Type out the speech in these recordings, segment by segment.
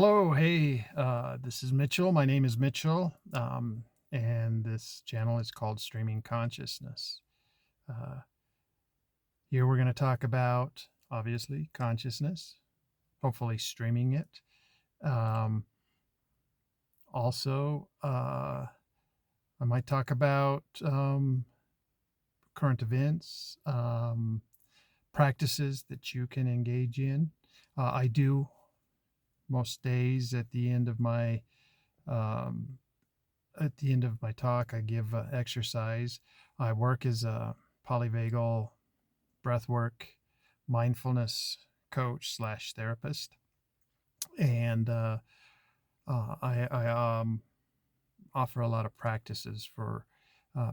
Hello, hey, this is Mitchell. My name is Mitchell, and this channel is called Streaming Consciousness. Uh, Here we're going to talk about, obviously, consciousness, hopefully streaming it. Um, also, I might talk about current events, practices that you can engage in. I do most days um, at the end of my talk, I give exercise. I work as a polyvagal breathwork mindfulness coach slash therapist, and I offer a lot of practices for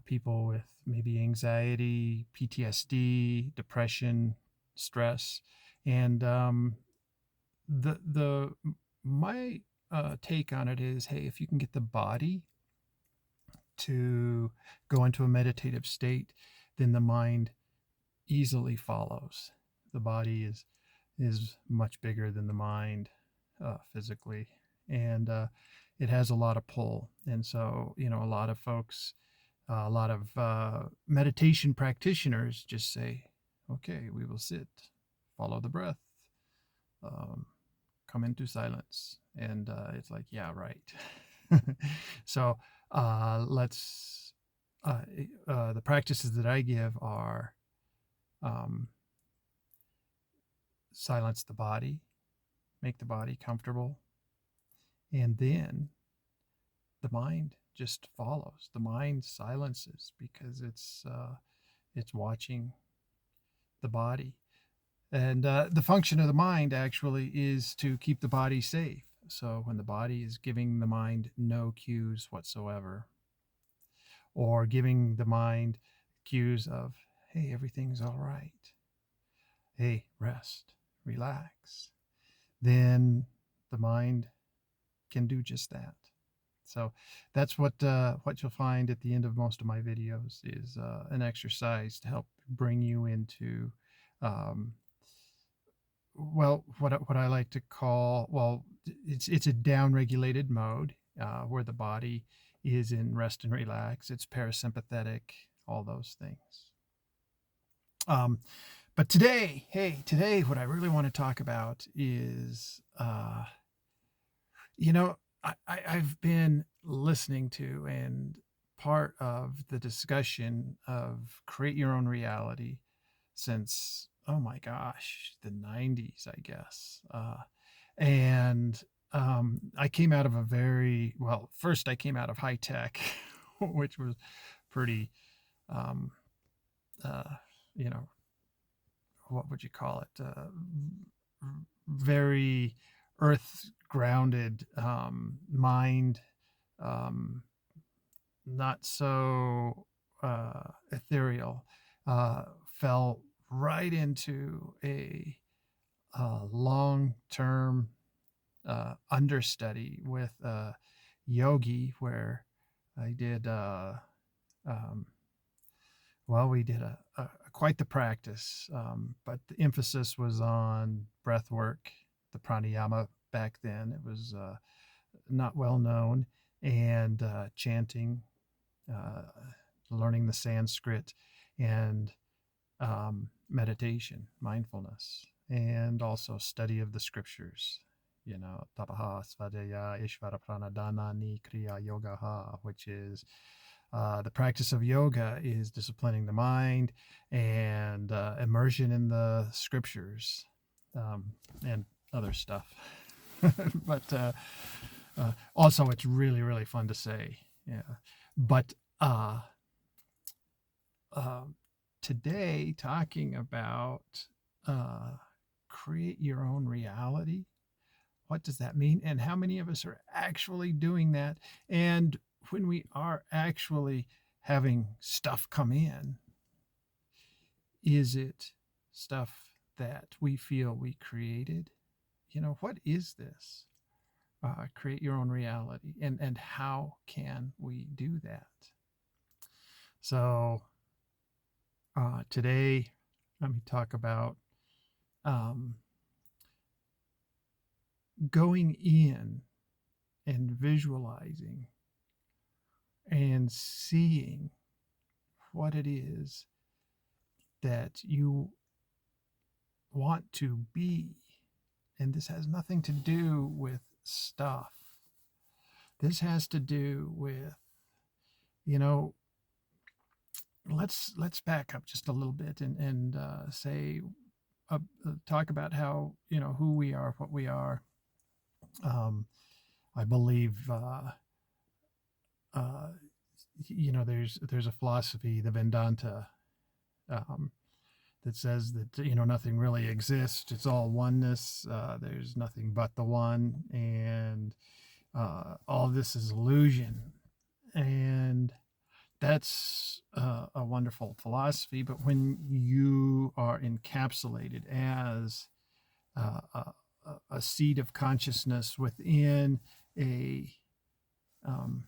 people with maybe anxiety, PTSD, depression, stress, and the my take on it is, hey, if you can get the body to go into a meditative state, then the mind easily follows. The body is much bigger than the mind physically, and it has a lot of pull. And so, a lot of folks, a lot of meditation practitioners just say, "Okay, we will sit, follow the breath, um, come into silence," and it's like, yeah, right. So let's the practices that I give are um, silence the body, make the body comfortable, and then the mind just follows. The mind silences because it's watching the body, and the function of the mind actually is to keep the body safe. So when the body is giving the mind no cues whatsoever, or giving the mind cues of, hey, everything's all right, hey, rest, relax, then the mind can do just that. So that's what you'll find at the end of most of my videos is an exercise to help bring you into, um, well, what I like to call, well, it's a down-regulated mode where the body is in rest and relax. It's parasympathetic, all those things. Um, but today, hey, today, what I really want to talk about is, you know, I've been listening to and part of the discussion of create your own reality since, oh my gosh, the 90s, I guess. And I came out of a very, well, first I came out of high tech, which was pretty, um, uh, you know, what would you call it? Very earth grounded mind, um, not so ethereal, fell right into a long term understudy with yogi where I did. Um, Well, we did quite the practice, but the emphasis was on breath work, the pranayama back then. It was not well known, and chanting, uh, learning the Sanskrit, and meditation, mindfulness, and also study of the scriptures. Tapaha svadhyaya ishvara pranadana ni kriya yogaha, which is the practice of yoga is disciplining the mind and immersion in the scriptures, and other stuff. But also, it's really, really fun to say. Yeah. But uh, uh, today, talking about uh, create your own reality. What does that mean? And how many of us are actually doing that? And when we are actually having stuff come in, is it stuff that we feel we created? What is this? Create your own reality. And how can we do that? So today, let me talk about um, going in and visualizing and seeing what it is that you want to be. And this has nothing to do with stuff. This has to do with, you know, let's back up just a little bit and say talk about how, you know, who we are, what we are. Um, I believe uh, you know, there's a philosophy, the Vedanta, um, that says that, you know, nothing really exists. It's all oneness. There's nothing but the one, and all this is illusion. And that's a wonderful philosophy. But when you are encapsulated as a seed of consciousness within a um,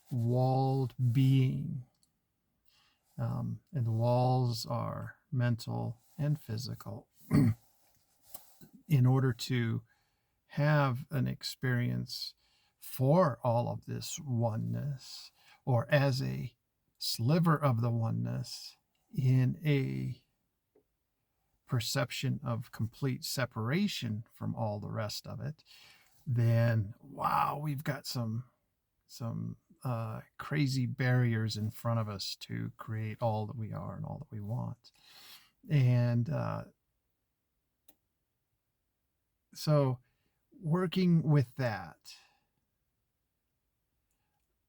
walled being, and the walls are mental and physical, in order to have an experience for all of this oneness, or as a sliver of the oneness in a perception of complete separation from all the rest of it, then wow, we've got some crazy barriers in front of us to create all that we are and all that we want. And so working with that,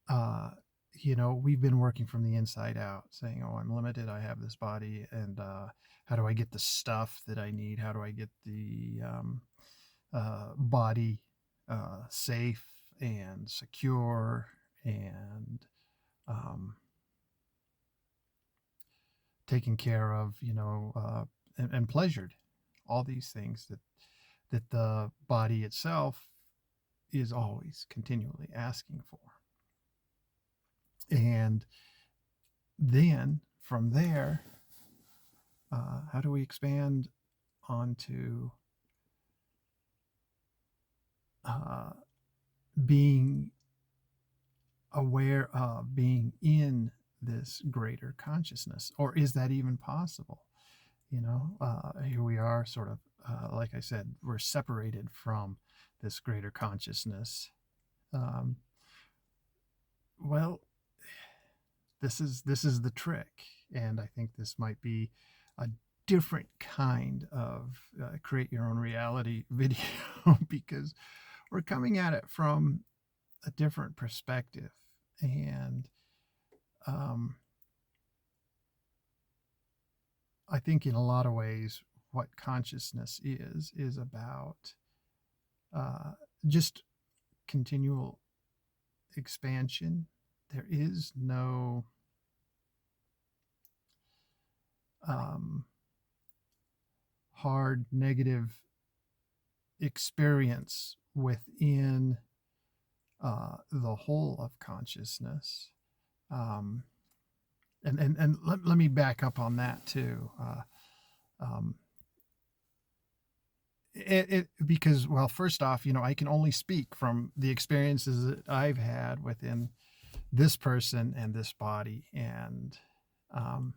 uh, you know, we've been working from the inside out, saying, oh, I'm limited, I have this body, and how do I get the stuff that I need? How do I get the body safe and secure and taken care of, you know, and pleasured? All these things that the body itself is always continually asking for. And then from there, how do we expand onto uh, being aware of, being in this greater consciousness? Or is that even possible? You know, here we are, sort of, like I said, we're separated from this greater consciousness. Um, well, this is the trick, and I think this might be a different kind of create your own reality video because we're coming at it from a different perspective. And um, I think in a lot of ways, what consciousness is about uh, just continual expansion. There is no um, hard negative experience within the whole of consciousness. Um, and let me back up on that too. Um, because, well, first off, you know, I can only speak from the experiences that I've had within this person and this body. And um,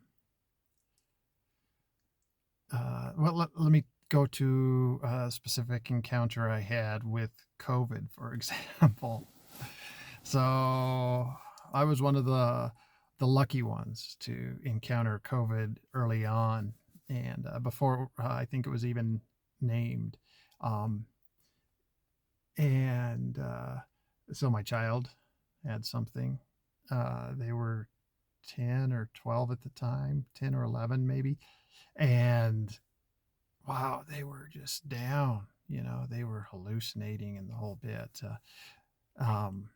well, let me go to a specific encounter I had with COVID, for example. So I was one of the lucky ones to encounter COVID early on, and before I think it was even named. Um, and so my child had something. They were 10 or 12 at the time, 10 or 11 maybe. And wow, they were just down. You know, they were hallucinating and the whole bit. Um,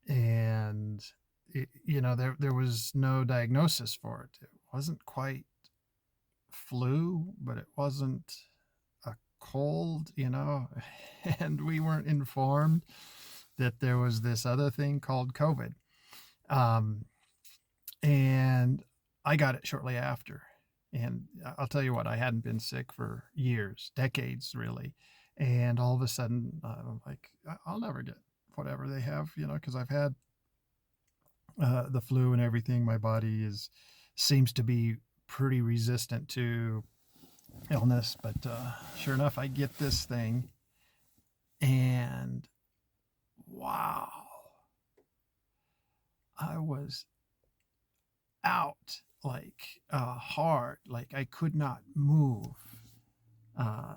and you know, there was no diagnosis for it. It wasn't quite flu, but it wasn't a cold, you know. And we weren't informed that there was this other thing called COVID. um, and I got it shortly after. And I'll tell you what, I hadn't been sick for years, decades really. And all of a sudden, I'm like, I'll never get whatever they have, because I've had the flu and everything. My body seems to be pretty resistant to illness. But sure enough, I get this thing, and wow, I was out like hard, like I could not move. Uh,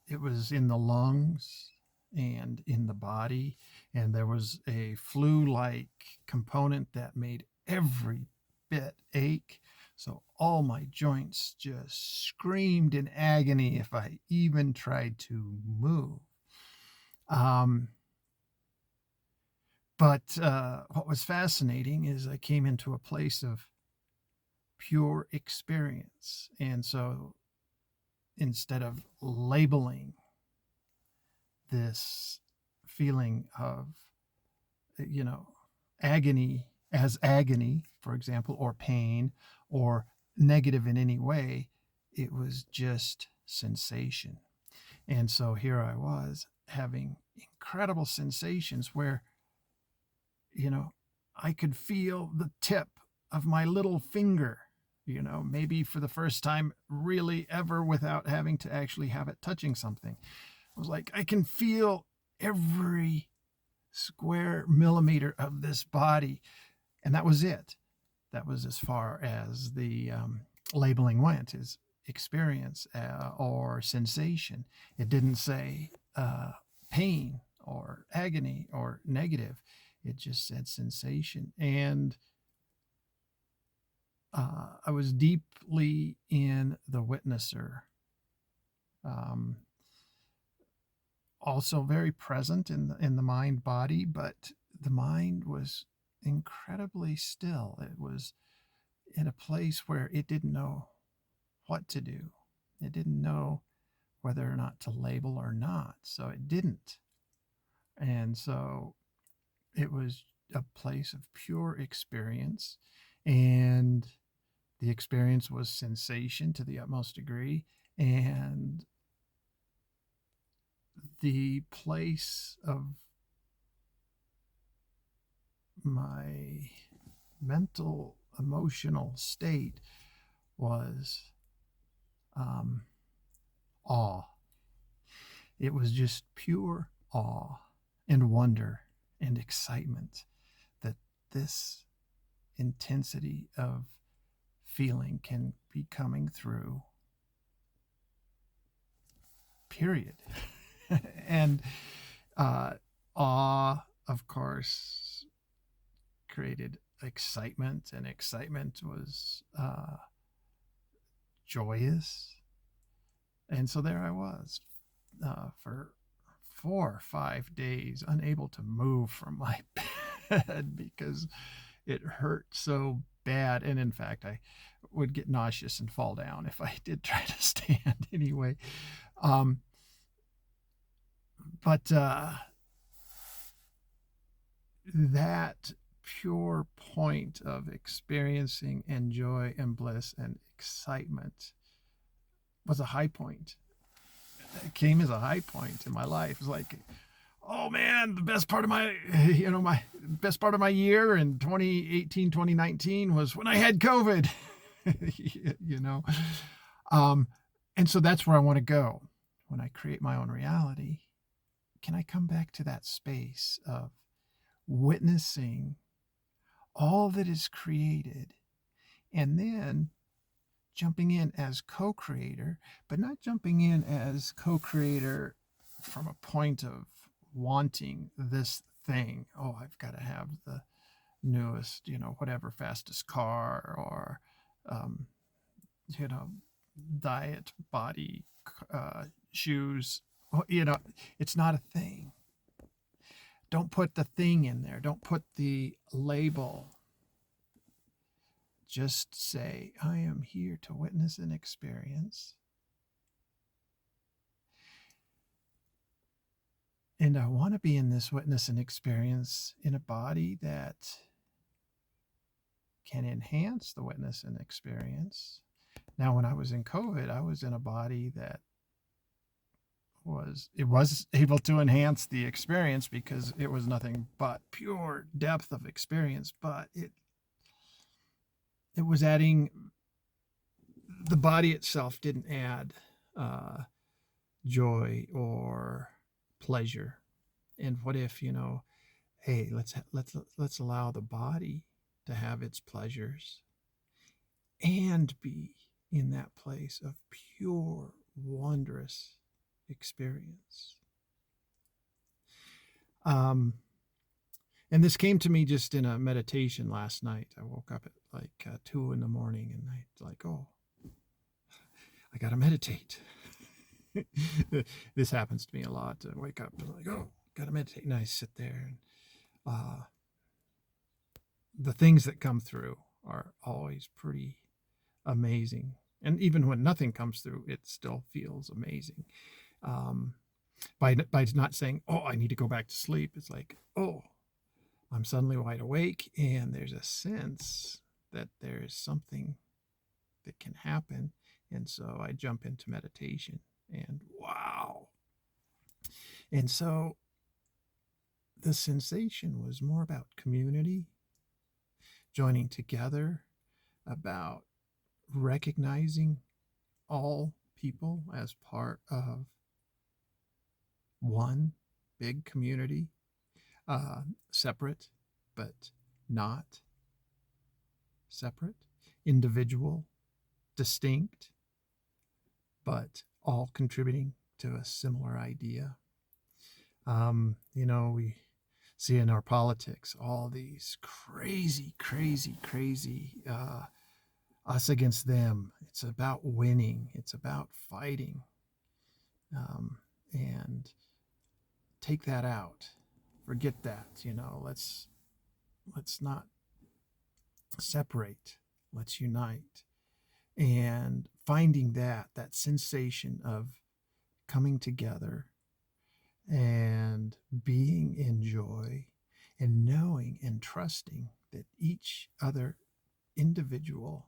it was in the lungs and in the body, and there was a flu-like component that made every bit ache. So all my joints just screamed in agony if I even tried to move. Um, but what was fascinating is I came into a place of pure experience. And so instead of labeling this feeling of, you know, agony as agony, for example, or pain or negative in any way, it was just sensation. And so here I was having incredible sensations where, you know, I could feel the tip of my little finger, maybe for the first time really ever without having to actually have it touching something. I was like, I can feel every square millimeter of this body. And that was it. That was as far as the labeling went, is experience or sensation. It didn't say pain or agony or negative. It just said sensation. And I was deeply in the witnesser. Um, Also very present in the mind body, but the mind was incredibly still. It was in a place where it didn't know what to do. It didn't know whether or not to label or not. So it didn't. And so it was a place of pure experience. And the experience was sensation to the utmost degree. And the place of my mental, emotional state was um, awe. It was just pure awe and wonder and excitement that this intensity of feeling can be coming through, period. And uh, awe, of course, created excitement, and excitement was joyous. And so there I was for 4 or 5 days, unable to move from my bed because it hurt so bad. And in fact, I would get nauseous and fall down if I did try to stand anyway. Um, but that pure point of experiencing and joy and bliss and excitement was a high point. It came as a high point in my life. It was like, oh man, the best part of my best part of my year in 2018, 2019 was when I had COVID. you know um and so that's where I want to go when I create my own reality. Can I come back to that space of witnessing all that is created, and then jumping in as co-creator, but not jumping in as co-creator from a point of wanting this thing? Oh, I've got to have the newest, whatever, fastest car, or um, you know diet body shoes. It's not a thing. Don't put the thing in there. Don't put the label. Just say, I am here to witness an experience. And I want to be in this witness and experience in a body that can enhance the witness and experience. Now, when I was in COVID, I was in a body that was able to enhance the experience because it was nothing but pure depth of experience, but it was adding, the body itself didn't add joy or pleasure. And what if, hey, let's allow the body to have its pleasures and be in that place of pure, wondrous experience. And this came to me just in a meditation last night. I woke up at like 2 in the morning, and I like, oh, I got to meditate. This happens to me a lot. I wake up and like, oh, got to meditate. And I sit there, and the things that come through are always pretty amazing. And even when nothing comes through, it still feels amazing. By not saying, oh, I need to go back to sleep. It's like, oh, I'm suddenly wide awake, and there's a sense that there's something that can happen. And so I jump into meditation, and wow. And so the sensation was more about community, joining together, about recognizing all people as part of one big community, separate but not separate, individual, distinct, but all contributing to a similar idea. We see in our politics all these crazy us against them. It's about winning. It's about fighting. And take that out. Forget that. Let's not separate. Let's unite. And finding that sensation of coming together and being in joy and knowing and trusting that each other individual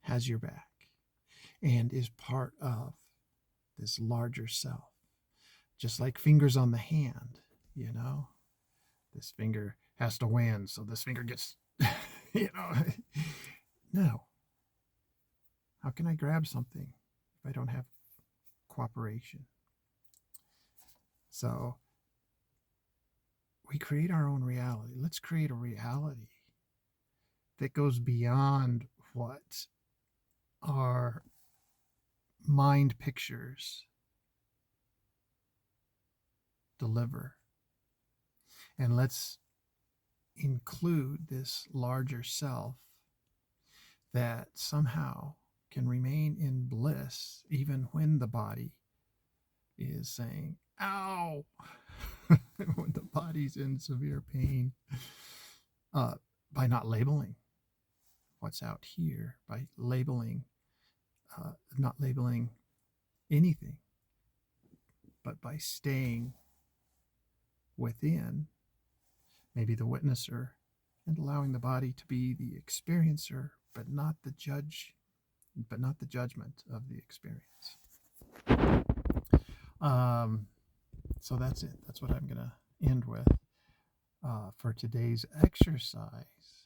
has your back and is part of this larger self. Just like fingers on the hand, this finger has to win, so this finger gets, no. How can I grab something if I don't have cooperation? So we create our own reality. Let's create a reality that goes beyond what our mind pictures deliver. And let's include this larger self that somehow can remain in bliss even when the body is saying, ow, when the body's in severe pain, by not labeling what's out here, by not labeling anything, but by staying within, maybe the witnesser, and allowing the body to be the experiencer, but not the judgment of the experience. So that's it. That's what I'm going to end with for today's exercise.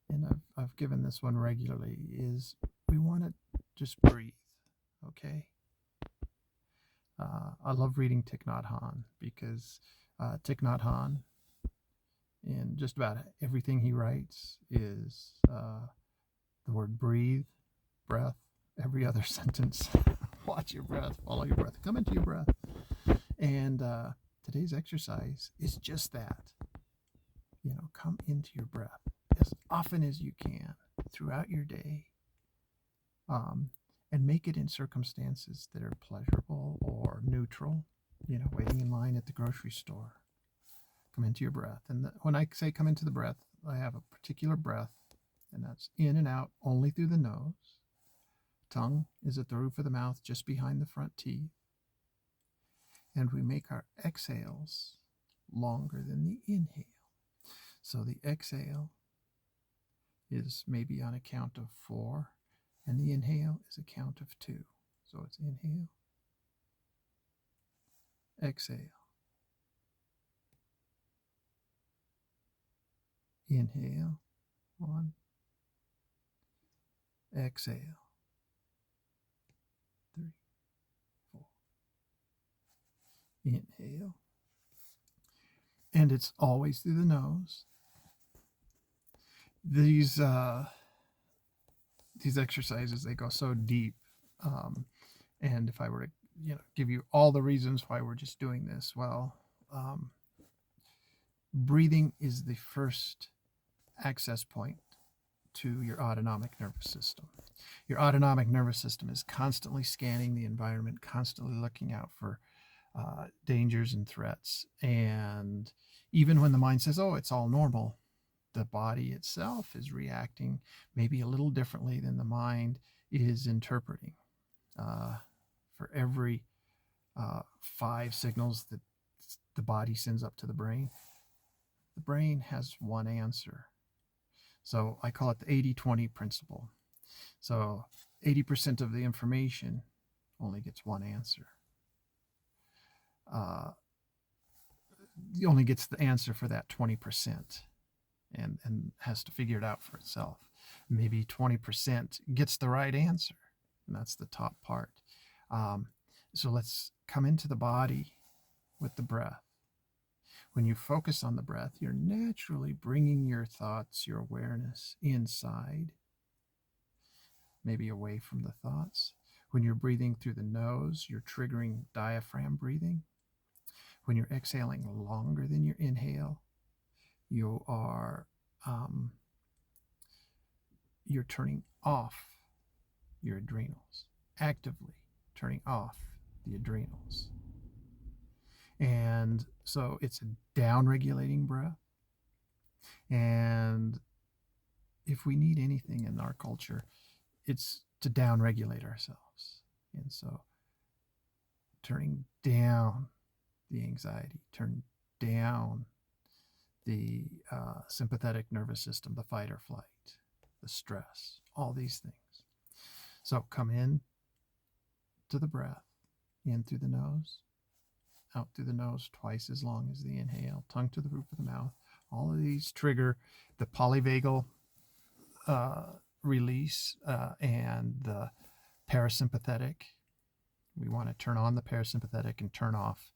And I've given this one regularly, is we want to just breathe, okay? I love reading Thich Nhat Hanh because Thich Nhat Hanh, in just about everything he writes, is the word breathe, breath, every other sentence. Watch your breath, follow your breath, come into your breath. And today's exercise is just that. Come into your breath as often as you can throughout your day, and make it in circumstances that are pleasurable or neutral. Waiting in line at the grocery store. Come into your breath. And when I say come into the breath, I have a particular breath, and that's in and out only through the nose. Tongue is at the roof of the mouth, just behind the front teeth. And we make our exhales longer than the inhale. So the exhale is maybe on a count of 4, and the inhale is a count of 2. So it's inhale, exhale, inhale, 1, exhale, 3, 4, inhale. And it's always through the nose. These exercises, they go so deep. And if I were to, give you all the reasons why we're just doing this, well, breathing is the first access point to your autonomic nervous system. Your autonomic nervous system is constantly scanning the environment, constantly looking out for dangers and threats. And even when the mind says, oh, it's all normal, the body itself is reacting maybe a little differently than the mind is interpreting. For every 5 signals that the body sends up to the brain has one answer. So I call it the 80-20 principle. So 80% of the information only gets one answer. It only gets the answer for that 20% and has to figure it out for itself. Maybe 20% gets the right answer, and that's the top part. So let's come into the body with the breath. When you focus on the breath, you're naturally bringing your thoughts, your awareness inside, maybe away from the thoughts. When you're breathing through the nose, you're triggering diaphragm breathing. When you're exhaling longer than your inhale, you are you're turning off your adrenals, actively turning off the adrenals. And so it's a down-regulating breath. And if we need anything in our culture, it's to down-regulate ourselves. And so turning down the anxiety, turn down the sympathetic nervous system, the fight or flight, the stress, all these things. So come in to the breath, in through the nose, out through the nose twice as long as the inhale, tongue to the roof of the mouth. All of these trigger the polyvagal release and the parasympathetic. We want to turn on the parasympathetic and turn off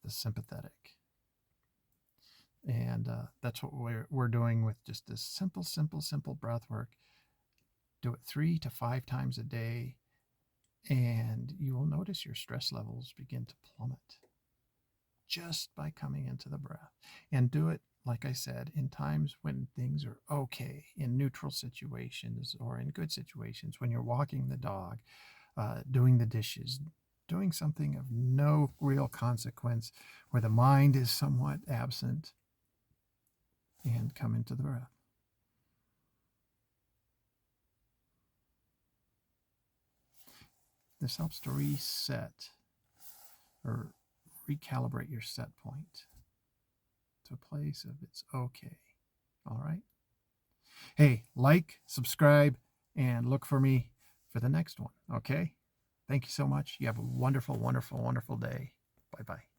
the sympathetic. And that's what we're doing with just this simple breath work. Do it 3 to 5 times a day, and you will notice your stress levels begin to plummet just by coming into the breath. And do it, like I said, in times when things are okay, in neutral situations or in good situations, when you're walking the dog, doing the dishes, doing something of no real consequence, where the mind is somewhat absent, and come into the breath. This helps to reset or recalibrate your set point to a place of it's okay. All right? Hey, like, subscribe, and look for me for the next one. Okay? Thank you so much. You have a wonderful, wonderful, wonderful day. Bye-bye.